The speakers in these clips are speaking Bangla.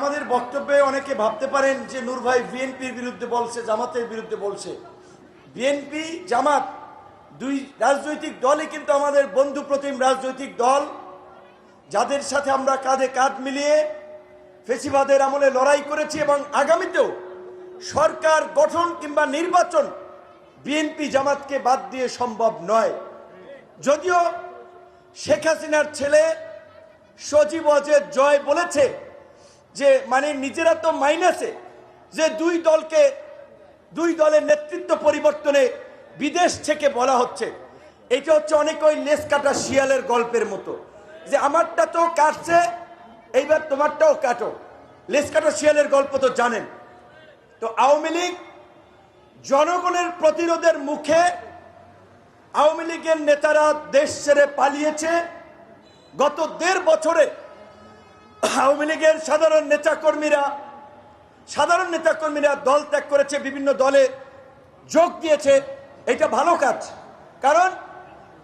আমাদের বক্তব্যে অনেকে ভাবতে পারেন যে নূর ভাই বিএনপির বিরুদ্ধে বলছে, জামাতের বিরুদ্ধে বলছে। বিএনপি জামাত দুই রাজনৈতিক দলই কিন্তু আমাদের বন্ধু প্রতিম রাজনৈতিক দল, যাদের সাথে আমরা কাঁধে কাঁধ মিলিয়ে ফেসিবাদের আমলে লড়াই করেছি এবং আগামীতেও সরকার গঠন কিংবা নির্বাচন বিএনপি জামাতকে বাদ দিয়ে সম্ভব নয়। যদিও শেখ হাসিনার ছেলে সজীব ওয়াজেদ জয় বলেছে যে মানে নিজেরা তো মাইনাসে, যে দুই দলের নেতৃত্ব পরিবর্তনে বিদেশ থেকে বলা হচ্ছে। এটা হচ্ছে অনেক ওই লেস কাটা শিয়ালের গল্পের মতো, যে আমারটা তো কাটছে, এইবার তোমারটাও কাটো। লেস কাটা শিয়ালের গল্প তো জানেন। তো আওয়ামী লীগ জনগণের প্রতিরোধের মুখে আওয়ামী লীগের নেতারা দেশ ছেড়ে পালিয়েছে। গত 1.5 বছরে আওয়ামী লীগের সাধারণ নেতাকর্মীরা দল ত্যাগ করেছে, বিভিন্ন দলে যোগ দিয়েছে। এটা ভালো কাজ, কারণ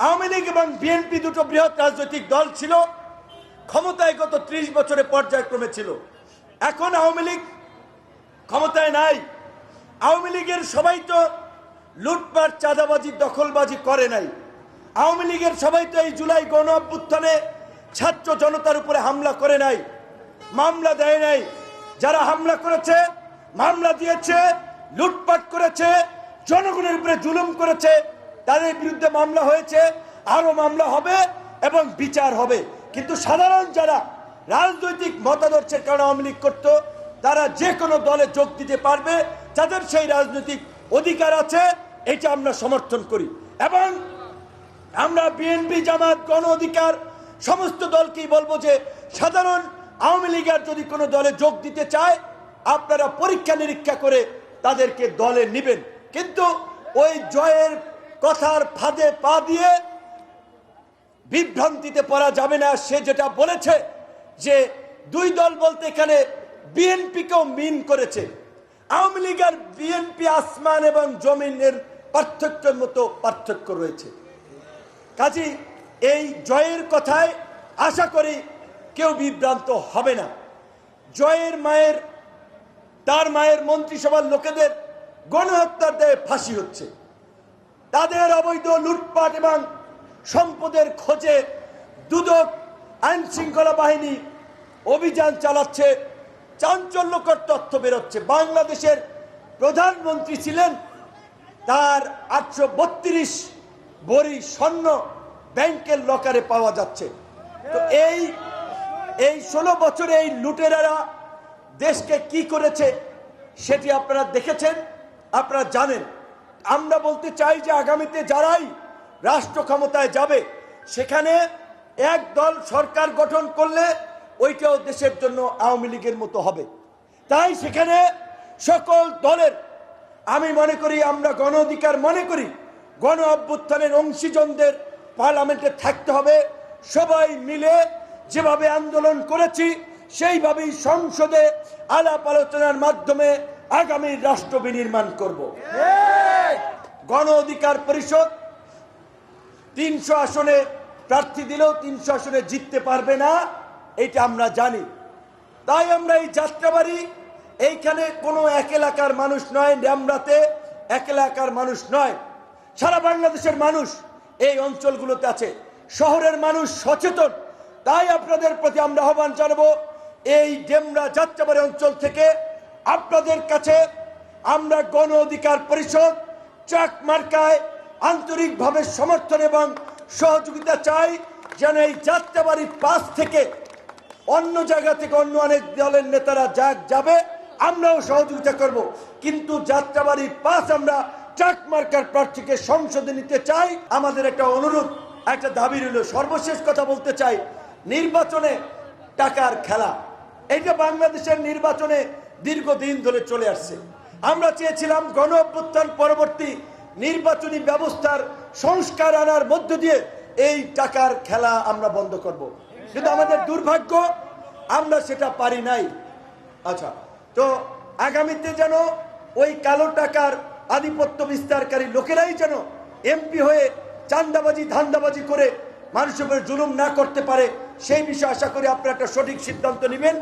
আওয়ামী লীগ এবং বিএনপি দুটো বৃহৎ রাজনৈতিক দল ছিল, ক্ষমতায় গত 30 বছরে পর্যায়ক্রমে ছিল। এখন আওয়ামী লীগ ক্ষমতায় নাই। আওয়ামী লীগের সবাই তো লুটপাট, চাঁদাবাজি, দখলবাজি করে নাই। আওয়ামী লীগের সবাই তো এই জুলাই গণ অভ্যুত্থানে ছাত্র জনতার উপরে হামলা করে নাই, মামলা দেয় নাই। যারা হামলা করেছে, মামলা দিয়েছে, লুটপাট করেছে, জনগণের উপরে জুলুম করেছে, তাদের বিরুদ্ধে মামলা হয়েছে, আরো মামলা হবে এবং বিচার হবে। কিন্তু সাধারণ যারা রাজনৈতিক মতাদর্শের কারণে আওয়ামী লীগ করতো, তারা যে কোনো দলে যোগ দিতে পারবে, যাদের সেই রাজনৈতিক অধিকার আছে। এটা আমরা সমর্থন করি এবং আমরা বিএনপি, জামাত, গণ অধিকার সমস্ত দলকেই বলবো যে সাধারণ আওয়ামী লীগের যদি কোনো দলে যোগ দিতে চায়, আপনারা পরীক্ষা নিরীক্ষা করে তাদেরকে দলে নেবেন। কিন্তু ওই জয়ের কথার ফাঁদে পা দিয়ে বিভ্রান্তিতে পড়া যাবে না। সে যেটা বলেছে যে দুই দল বলতে এখানে বিএনপিকেও মিন করেছে। আওয়ামী লীগ আর বিএনপি আসমান এবং জমিনের পার্থক্যের মতো পার্থক্য রয়েছে। কাজী এই জয়ের কথায় আশা করি কেউ বিভ্রান্ত হবে না। জয়ের মায়ের, তার মায়ের মন্ত্রিসভার লোকেদের গণহত্যার দায়ে ফাঁসি হচ্ছে। তাদের অবৈধ লুটপাট এবং সম্পদের খোঁজে দুদক, আইন শৃঙ্খলা বাহিনী অভিযান চালাচ্ছে। চাঞ্চল্যকর তথ্য বেরোচ্ছে। বাংলাদেশের প্রধানমন্ত্রী ছিলেন, তার 832 ভরি স্বর্ণ ব্যাংকের লকারে পাওয়া যাচ্ছে। তো এই 16 বছরে এই লুটেরারা দেশকে কি করেছে সেটি আপনারা দেখেছেন, আপনারা জানেন। আমরা বলতে চাই যে আগামীতে যারাই রাষ্ট্র ক্ষমতায় যাবে, সেখানে এক দল সরকার গঠন করলে ওইটাও দেশের জন্য আওয়ামী লীগের মতো হবে। তাই সেখানে সকল দলের, আমি মনে করি, আমরা গণ অধিকার মনে করি, গণ অভ্যুত্থানের অংশীজনদের পার্লামেন্টে থাকতে হবে। সবাই মিলে যেভাবে আন্দোলন করেছি সেইভাবেই সংসদে আলাপ আলোচনার মাধ্যমে আগামী রাষ্ট্র বিনির্মাণ করব। গণ অধিকার পরিষদ 300 আসনে প্রার্থী দিলেও 300 আসনে জিততে পারবে না, এটা আমরা জানি। তাই আমরা এই যাত্রাবাড়ি, এইখানে কোনো এক এলাকার মানুষ নয়, ড্যামরাতে এক এলাকার মানুষ নয়, সারা বাংলাদেশের মানুষ এই অঞ্চলগুলোতে আছে। শহরের মানুষ সচেতন। তাই আপনাদের প্রতি আমরা আহ্বান জানাবো, এই ডেমরা যাত্রাবাড়ি অঞ্চল থেকে আপনাদের কাছে আমরা গণ অধিকার পরিষদ ট্রাক মার্কায় আন্তরিকভাবে সমর্থন এবং সহযোগিতা চাই, যেন এই যাত্রাবাড়ি পাশ থেকে অন্য জায়গা থেকে অন্য অনেক দলের নেতারা যাবে, আমরাও সহযোগিতা করব। কিন্তু যাত্রাবাড়ি পাশ আমরা ট্রাক মার্কার প্রার্থীকে সংসদে নিতে চাই। আমাদের একটা অনুরোধ, একটা দাবি রইল। সর্বশেষ কথা বলতে চাই, নির্বাচনে টাকার খেলা, এইটা বাংলাদেশের নির্বাচনে দীর্ঘদিন ধরে চলে আসছে। আমরা চেয়েছিলাম গণ অভ্যুত্থান পরবর্তী নির্বাচনী ব্যবস্থার সংস্কার আনার মধ্য দিয়ে এই টাকার খেলা আমরা বন্ধ করব, কিন্তু আমাদের দুর্ভাগ্য আমরা সেটা পারি নাই। আচ্ছা, তো আগামীতে যেন ওই কালো টাকার আধিপত্য বিস্তারকারী লোকেরাই যেন এমপি হয়ে চাঁদাবাজি, ধান্দাবাজি করে মানুষের উপরে জুলুম না করতে পারে, সেই বিষয়ে আশা করি আপনারা একটা সঠিক সিদ্ধান্ত নেবেন।